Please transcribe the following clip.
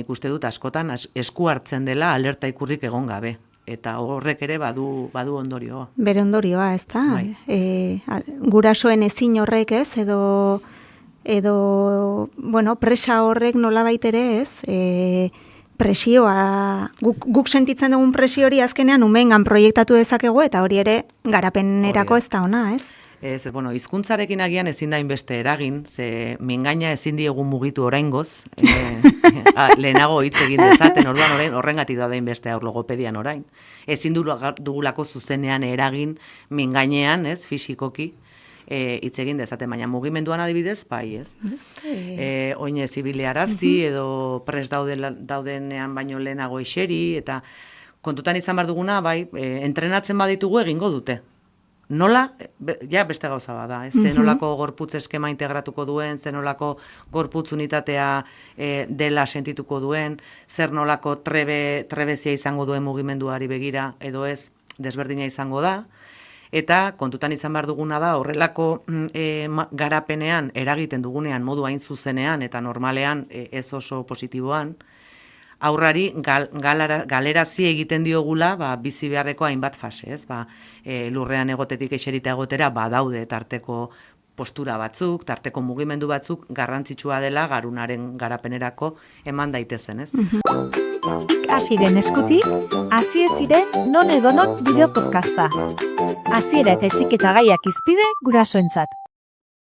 nik uste dut askotan esku hartzen dela alerta ikurrik egon gabe. Eta horrek ere badu ondorioa. Bere ondorioa, ez da? Bai. Gurasoen ezin horrek, ez? Edo presa horrek nolabait ere, ez? Presioa, guk sentitzen dugun presio hori azkenean umengan proiektatu dezakegu, eta hori ere garapenerako ez da ona, ez? Ez, hizkuntzarekin agian ezin da inbeste eragin, ze mingaina ezin diegu mugitu oraingoz, lehenago hitz egin dezaten, orduan horrengatik da inbeste aur logopedian orain. Ezin dugulako zuzenean eragin mingainean, ez, fisikoki, hitz egin dezaten, baina mugimenduan adibidez, bai, ez? Oinez ibilearazi edo prest daudenean baino lehenago eseri, eta kontutan izan behar duguna, bai, entrenatzen baditugu egingo dute. Nola, beste gauza bada, zenolako gorputz eskema integratuko duen, zenolako gorputz unitatea dela sentituko duen, zer nolako trebezia izango duen mugimenduari begira, edo ez desberdina izango da, eta kontutan izan behar duguna da, horrelako garapenean, eragiten dugunean, modu hain zuzenean, eta normalean ez oso positiboan, aurrari galerazi egiten diogula bizi beharreko hainbat fase, ez? Lurrean egotetik eserita egotera badaude tarteko postura batzuk, tarteko mugimendu batzuk garrantzitsua dela garunaren garapenerako eman daitezen, ez? Asiren eskutik, Hasi ez ziren non edo non bideo podcasta. Hasiera eta heziketa gaiak hizpide gurasoentzat.